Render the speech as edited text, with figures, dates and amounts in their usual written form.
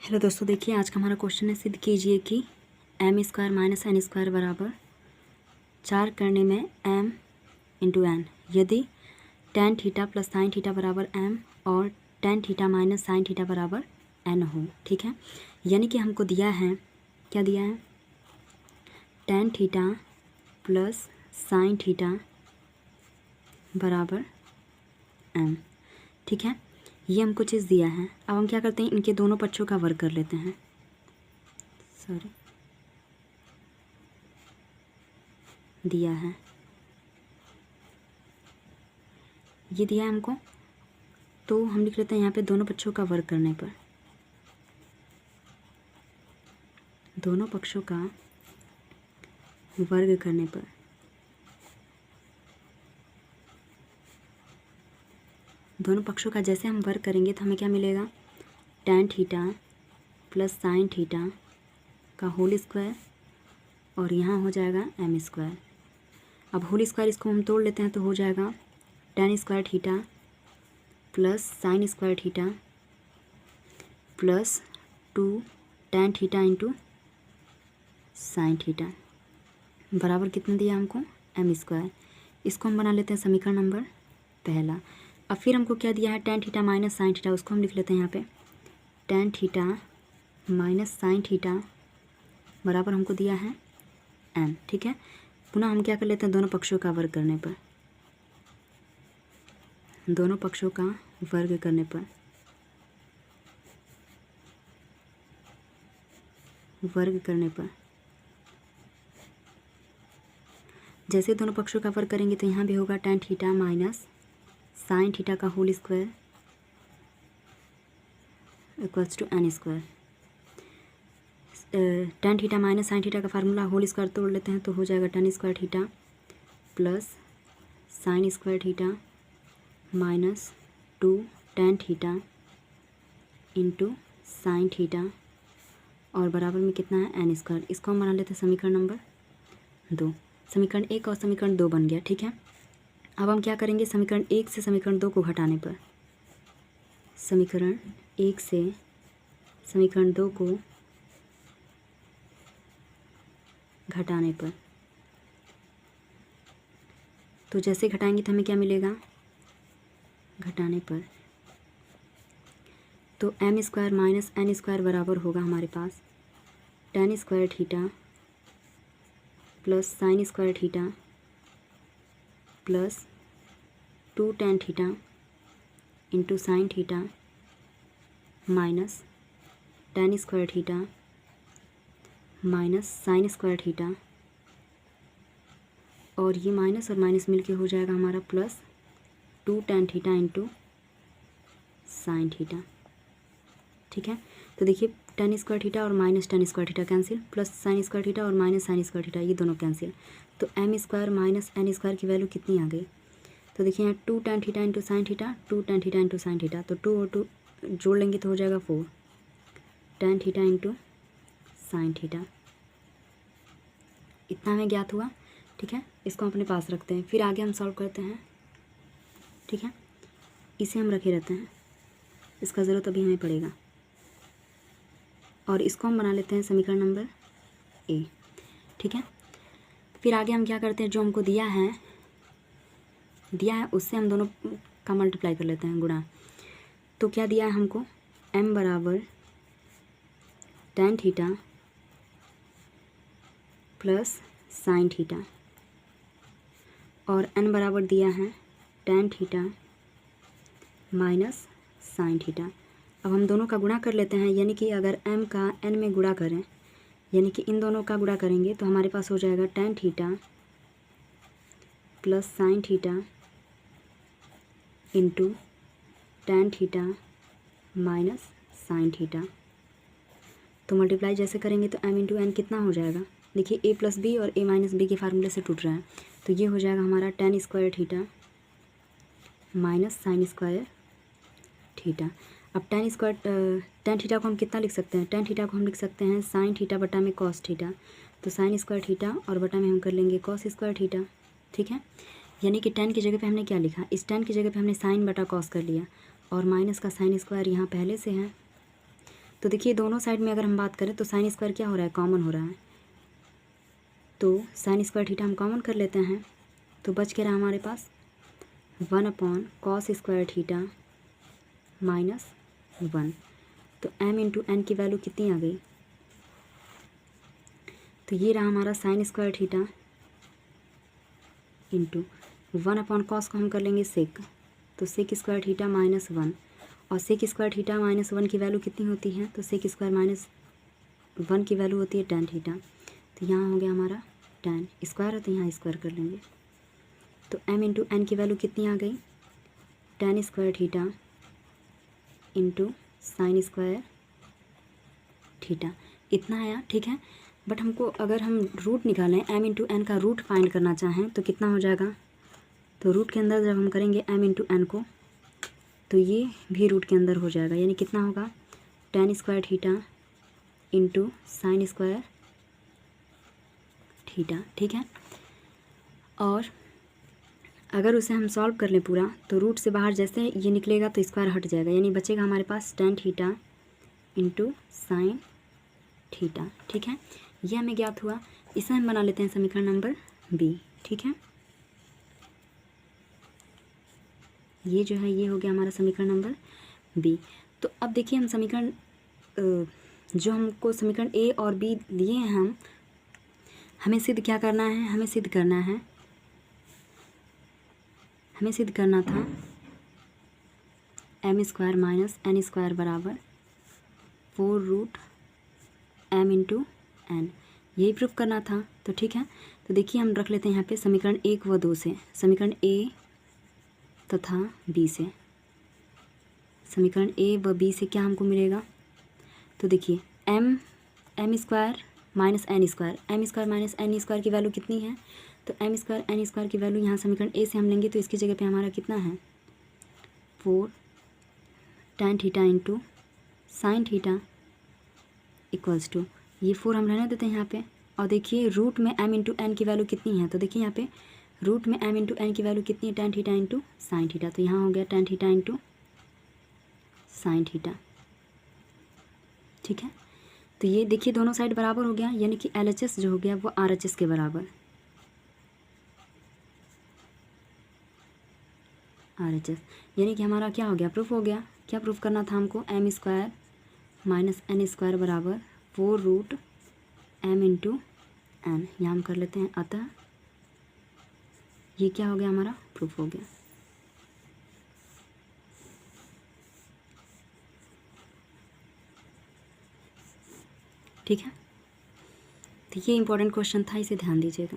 Hello दोस्तों, देखिए आज का हमारा क्वेश्चन है, सिद्ध कीजिए कि m square minus n square बराबर 4 करने में m इंटू एन यदि tan theta plus sine theta बराबर m और tan theta minus sine theta बराबर n हो। ठीक है, यानी कि हमको दिया है, क्या दिया है, tan theta plus sine theta बराबर m। ठीक है, ये हमको चीज़ दिया है। अब हम क्या करते हैं, इनके दोनों पक्षों का वर्ग कर लेते हैं। दिया है, ये दिया है हमको, तो हम लिख लेते हैं यहाँ पे दोनों पक्षों का वर्ग करने पर, दोनों पक्षों का वर्ग करने पर दोनों पक्षों का जैसे हम वर्ग करेंगे तो हमें क्या मिलेगा, tan theta plus sign theta का होल स्क्वायर और यहाँ हो जाएगा m स्क्वायर। अब होल स्क्वायर इसको हम तोड़ लेते हैं तो हो जाएगा tan square theta plus sine square theta plus 2 tan theta into sine theta बराबर कितना दिया हमको, m स्क्वायर। इसको हम बना लेते हैं समीकरण नंबर पहला। अब फिर हमको क्या दिया है, tan theta minus sine theta, उसको हम लिख लेते हैं यहाँ पे tan theta minus sine theta बराबर हमको दिया है m। ठीक है, पुनः हम क्या कर लेते हैं, दोनों पक्षों का वर्ग करने पर, दोनों पक्षों का वर्ग करने पर जैसे दोनों पक्षों का वर्ग करेंगे तो यहाँ भी होगा tan theta minus sine theta का whole square equals to n square. tan theta minus sine theta का फार्मूला होल स्क्वायर तोड़ लेते हैं तो हो जाएगा tan square theta plus sine square theta minus 2 tan theta into sine theta और बराबर में कितना है, n स्क्वायर। इसको हम बना लेते हैं समीकरण नंबर 2। समीकरण 1 और समीकरण 2 बन गया। ठीक है, अब हम क्या करेंगे, समीकरण 1 से समीकरण 2 को घटाने पर, समीकरण 1 से समीकरण 2 को घटाने पर, तो जैसे घटाएंगे तो हमें क्या मिलेगा, घटाने पर तो m square minus n square बराबर होगा हमारे पास tan square theta plus sine square theta plus 2 tan theta into sine theta minus tan square theta minus sign square theta और ये माइनस और माइनस मिलके हो जाएगा हमारा plus 2 tan theta into sine theta. ठीक है, तो देखिए tan स्क्वायर थीटा और minus tan square theta cancel, plus sine square theta और माइनस साइन स्क्वायर थीटा ये दोनों कैंसिल, तो m square minus n square की वैल्यू कितनी आ गई, तो देखिए यहाँ 2 tan theta into sine theta, 2 tan theta into sine theta, तो 2 और 2 जोड़ लेंगे तो हो जाएगा 4 tan theta into sine theta. इतना हमें ज्ञात हुआ। ठीक है, इसको हम अपने पास रखते हैं, फिर आगे हम सॉल्व करते हैं। ठीक है, इसे हम रखे रहते हैं, इसका ज़रूरत अभी हमें पड़ेगा, और इसको हम बना लेते हैं समीकरण नंबर ए। ठीक है, फिर आगे हम क्या करते हैं, जो हमको दिया है उससे हम दोनों का मल्टीप्लाई कर लेते हैं, गुणा। तो क्या दिया है हमको, m बराबर tan theta plus sign theta और n बराबर दिया है tan theta minus sine theta. अब हम दोनों का गुणा कर लेते हैं, यानी कि अगर m का n में गुणा करें, यानी कि इन दोनों का गुणा करेंगे तो हमारे पास हो जाएगा tan theta plus sine theta into tan theta minus sine theta. तो मल्टीप्लाई जैसे करेंगे तो m इंटू एन कितना हो जाएगा, देखिए a प्लस बी और a माइनस बी के फार्मूले से टूट रहा है, तो ये हो जाएगा हमारा tan square theta minus sign square theta. अब tan थीटा को हम कितना लिख सकते हैं, tan थीटा को हम लिख सकते हैं साइन थीटा बटा में कॉस थीटा, तो साइन स्क्वायर थीटा और बटा में हम कर लेंगे कॉस स्क्वायर थीटा। ठीक है, यानी कि tan की जगह पे हमने क्या लिखा, इस tan की जगह पे हमने साइन बटा कॉस कर लिया और माइनस का साइन स्क्वायर यहाँ पहले से है, तो देखिए दोनों साइड में अगर हम बात करें तो साइन स्क्वायर क्या हो रहा है, कॉमन हो रहा है, तो साइन स्क्वायर थीटा हम कॉमन कर लेते हैं, तो बच के रहा हमारे पास 1/cos स्क्वायर थीटा -1। तो m इंटू एन की वैल्यू कितनी आ गई, तो ये रहा हमारा sign square theta into 1/cos को हम कर लेंगे सेक, तो सेक स्क्वायर थीटा -1, और सेक स्क्वायर थीटा -1 की वैल्यू कितनी होती है, तो सेक स्क्वायर -1 की वैल्यू होती है tan थीटा। तो यहाँ हो गया हमारा tan स्क्वायर है, तो यहाँ स्क्वायर कर लेंगे, तो m इंटू एन की वैल्यू कितनी आ गई, tan square theta into sign square theta, इतना आया। ठीक है, बट हमको अगर हम रूट निकालें, m इंटू एन का रूट फाइंड करना चाहें तो कितना हो जाएगा, तो रूट के अंदर जब हम करेंगे m इंटू एन को, तो ये भी रूट के अंदर हो जाएगा, यानी कितना होगा, tan square theta into sign square theta. ठीक है, और अगर उसे हम सॉल्व कर लें पूरा, तो रूट से बाहर जैसे ये निकलेगा तो स्क्वायर हट जाएगा, यानी बचेगा हमारे पास tan theta into sine theta. ठीक है, ये हमें ज्ञात हुआ, इसे हम बना लेते हैं समीकरण नंबर बी। ठीक है, ये जो है ये हो गया हमारा समीकरण नंबर बी। तो अब देखिए हम समीकरण जो हमको समीकरण ए और बी दिए हैं, हमें सिद्ध क्या करना है, हमें सिद्ध करना था m square minus N square बराबर 4√m इंटू एन, यही प्रूफ करना था। तो ठीक है, तो देखिए हम रख लेते हैं यहाँ पे समीकरण 1 व 2 से, समीकरण ए तथा बी से, समीकरण ए व बी से क्या हमको मिलेगा, तो देखिए m square minus N square, m square minus N square की वैल्यू कितनी है, तो m स्क्वायर एन स्क्वायर की वैल्यू यहाँ समीकरण ए से हम लेंगे तो इसकी जगह पे हमारा कितना है 4 tan theta into sine theta equals to, ये 4 हम रहने देते हैं यहाँ पे, और देखिए रूट में m इंटू एन की वैल्यू कितनी है, तो देखिए यहाँ पे रूट में m इंटू एन की वैल्यू कितनी है, tan theta into sine theta, तो यहाँ हो गया tan theta into sine theta. ठीक है, तो ये देखिए दोनों साइड बराबर हो गया, यानी कि LHS जो हो गया वो RHS के बराबर, RHS, यानी कि हमारा क्या हो गया, प्रूफ हो गया। क्या प्रूफ करना था हमको, m square minus N square बराबर 4√m इंटू एन, यहाँ हम कर लेते हैं, अतः ये क्या हो गया, हमारा प्रूफ हो गया। ठीक है, तो ये इंपॉर्टेंट क्वेश्चन था, इसे ध्यान दीजिएगा।